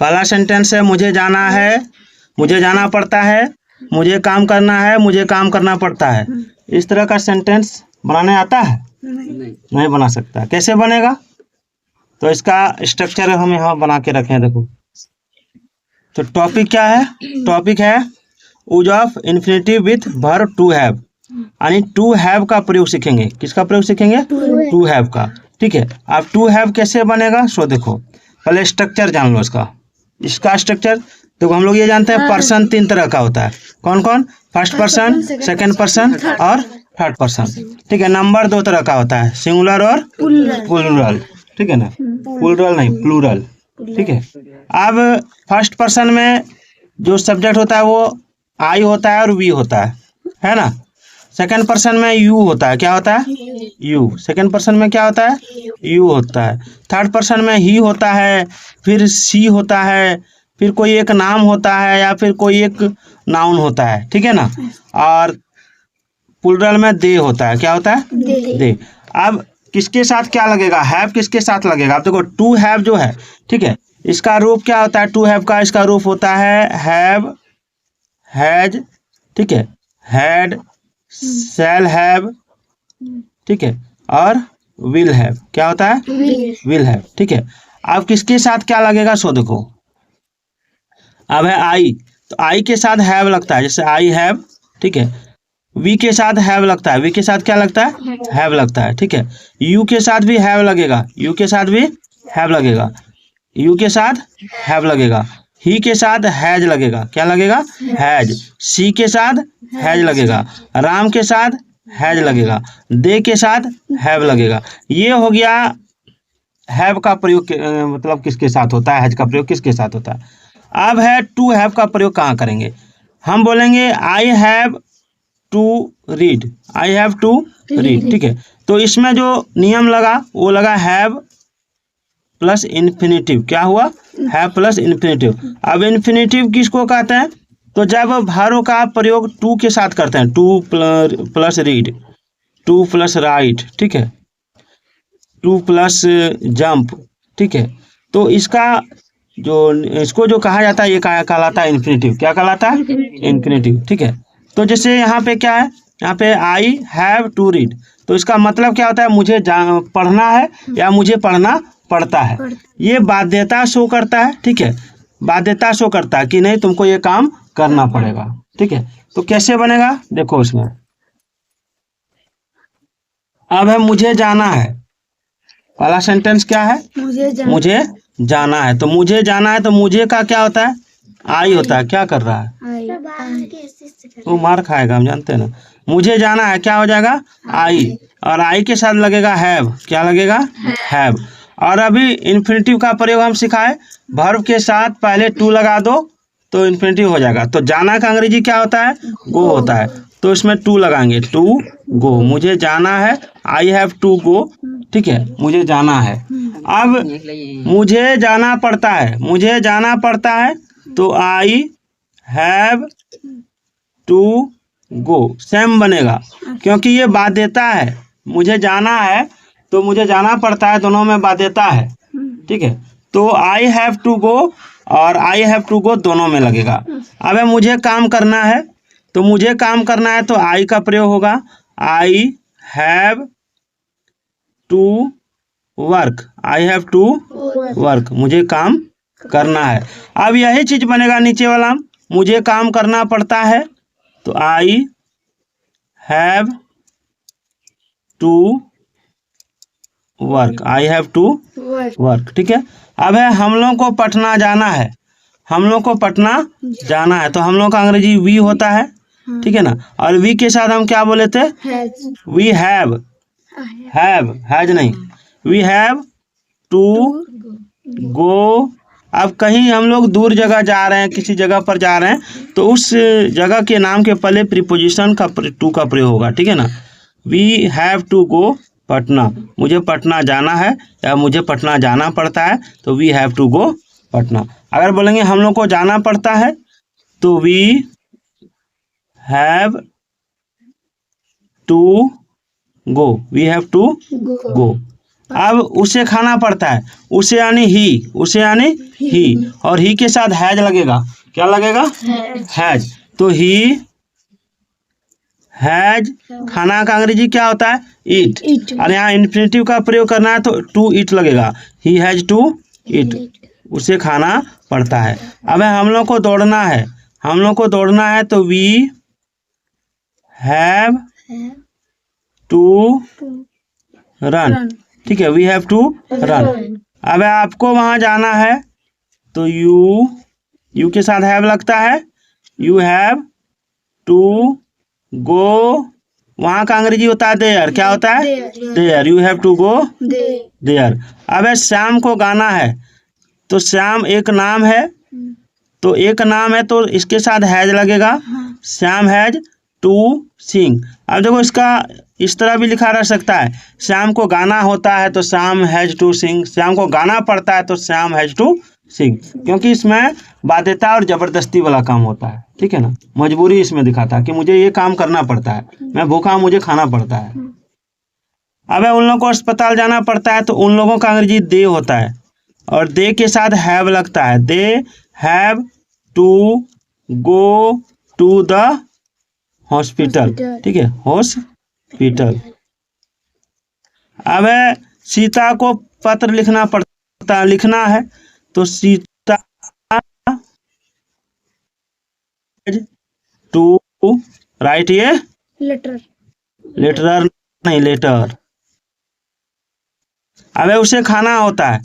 पहला सेंटेंस है मुझे जाना है, मुझे जाना पड़ता है, मुझे काम करना है, मुझे काम करना पड़ता है। इस तरह का सेंटेंस बनाने आता है? नहीं बना सकता। कैसे बनेगा? तो इसका स्ट्रक्चर हम यहाँ बना के रखे हैं, देखो। तो टॉपिक क्या है? टॉपिक है use of infinitive with verb to have, यानी टू हैव का प्रयोग सीखेंगे। किसका प्रयोग सीखेंगे? टू हैव का। ठीक है। अब टू हैव कैसे बनेगा? सो देखो, पहले स्ट्रक्चर जान लो इसका। इसका स्ट्रक्चर देखो, हम लोग ये जानते हैं पर्सन 3 तरह का होता है। कौन कौन? फर्स्ट पर्सन, सेकंड पर्सन और थर्ड पर्सन। ठीक है। नंबर 2 तरह का होता है, सिंगुलर और प्लूरल। ठीक है ना? प्लूरल नहीं, प्लूरल। ठीक है। अब फर्स्ट पर्सन में जो सब्जेक्ट होता है वो आई होता है और वी होता है ना? सेकंड पर्सन में यू होता है। क्या होता है? यू। सेकंड पर्सन में क्या होता है? यू होता है। थर्ड पर्सन में ही होता है, फिर सी होता है, फिर कोई एक नाम होता है या फिर कोई एक नाउन होता है। ठीक है ना? और प्लूरल में दे होता है। क्या होता है? दे। अब किसके साथ क्या लगेगा? हैव किसके साथ लगेगा? अब देखो, टू हैव जो है, ठीक है, इसका रूप क्या होता है? टू हैव का इसका रूप होता है हैव, हैज, ठीक है, हैड, शैल हैव, ठीक है, और विल हैव। क्या होता है? Will have. ठीक है। अब किसके साथ क्या लगेगा? सो देखो, अब है आई, तो आई के साथ हैव लगता है, जैसे आई हैव। ठीक है। वी के साथ हैव लगता है, वी के साथ क्या लगता है? हैव लगता है। ठीक है। यू के साथ भी हैव लगेगा, यू के साथ भी हैव लगेगा, यू के साथ हैव लगेगा। ही के साथ हैज लगेगा। क्या लगेगा? हैज। सी के साथ हैज लगेगा। राम के साथ हैज लगेगा। दे के साथ हैव लगेगा। ये हो गया हैव का प्रयोग मतलब किसके साथ होता है? हैज का प्रयोग किसके साथ होता है? अब है टू हैव का प्रयोग कहाँ करेंगे? हम बोलेंगे I have to read, I have to read. ठीक है। तो इसमें जो नियम लगा वो लगा हैव प्लस इन्फिनेटिव। क्या हुआ? Have plus infinitive. अब इन्फिनेटिव किसको कहते हैं? तो जब भारों का प्रयोग टू के साथ करते हैं, two plus read, two plus right, ठीक है, टू प्लस जंप। ठीक है। तो इसको जो कहा जाता है ये कहलाता है इन्फिनेटिव। क्या कहलाता है? इन्फिनेटिव। ठीक है। तो जैसे यहाँ पे क्या है? यहाँ पे आई हैव टू रीड, तो इसका मतलब क्या होता है? मुझे पढ़ना है या मुझे पढ़ना पड़ता है। ये बाध्यता शो करता है। ठीक है। बाध्यता शो करता है कि नहीं, तुमको ये काम करना पड़ेगा। ठीक है। तो कैसे बनेगा? देखो इसमें अब है मुझे जाना है। पहला सेंटेंस क्या है? मुझे जाना है। तो मुझे जाना है, तो मुझे का क्या होता है? आई होता है। क्या कर रहा है? वो मार खाएगा, हम जानते हैं ना। मुझे जाना है, क्या हो जाएगा? आई। और आई के साथ लगेगा हैव। क्या लगेगा? हैव। और अभी इन्फिनेटिव का प्रयोग हम सिखाए, वर्ब के साथ पहले टू लगा दो तो इन्फिनेटिव हो जाएगा। तो जाना का अंग्रेजी क्या होता है? गो होता है। तो इसमें टू लगाएंगे, टू गो। मुझे जाना है, आई हैव टू गो। ठीक है। मुझे जाना है। अब मुझे जाना पड़ता है, मुझे जाना पड़ता है, तो I have to go. Same बनेगा, क्योंकि ये बाध्यता है। मुझे जाना है तो मुझे जाना पड़ता है, दोनों में बाध्यता है। ठीक है। तो आई हैव टू गो और आई हैव टू गो दोनों में लगेगा। अब मुझे काम करना है, तो मुझे काम करना है, तो आई का प्रयोग होगा, I have to work, I have to work. मुझे काम करना है। अब यही चीज बनेगा नीचे वाला, मुझे काम करना पड़ता है, तो I have to work, I have to work. ठीक है। अब है हम लोग को पटना जाना है, हम लोग को पटना जाना है, तो हम लोग का अंग्रेजी वी होता है। ठीक है ना? और वी के साथ हम क्या बोले थे? वी हैव, हैज नहीं, वी हैव टू गो। अब कहीं हम लोग दूर जगह जा रहे हैं, किसी जगह पर जा रहे हैं, तो उस जगह के नाम के पहले प्रीपोजिशन का टू का प्रयोग होगा। ठीक है ना? We have to go Patna, मुझे पटना जाना है या मुझे पटना जाना पड़ता है, तो we have to go Patna. अगर बोलेंगे हम लोग को जाना पड़ता है, तो we have to go, we have to go. अब उसे खाना पड़ता है, उसे यानी ही, और ही के साथ हैज लगेगा। क्या लगेगा? हैज। तो ही हैज, खाना का अंग्रेजी क्या होता है? ईट। और यहाँ इन्फिनेटिव का प्रयोग करना है तो टू ईट लगेगा। ही हैज टू ईट, उसे खाना पड़ता है। अब हम लोग को दौड़ना है, तो वी हैव टू रन। ठीक है, वी हैव टू रन। अब आपको वहां जाना है तो यू के साथ हैव लगता है, यू हैव टू गो। वहां का अंग्रेजी होता है देयर। क्या होता है? There. You have to go there. अब श्याम को गाना है, तो श्याम एक नाम है, तो इसके साथ हैज लगेगा। Shyam has to sing. अब देखो, इसका इस तरह भी लिखा रह सकता है, श्याम को गाना होता है तो Shyam has to sing, Shyam को गाना पड़ता है तो श्याम हैज टू सिंग, क्योंकि इसमें बाध्यता और जबरदस्ती वाला काम होता है। ठीक है ना, मजबूरी इसमें दिखाता है कि मुझे ये काम करना पड़ता है, मैं भूखा हूं, मुझे खाना पड़ता है। अब उन लोगों को अस्पताल जाना पड़ता है, तो उन लोगों का अंग्रेजी दे होता है, और दे के साथ हैव लगता है। They have to go to the hospital. ठीक है, हॉस्पिटल। अब सीता को पत्र लिखना है, तो सीता टू राइट ये लेटर नहीं, लेटर। अब उसे खाना होता है,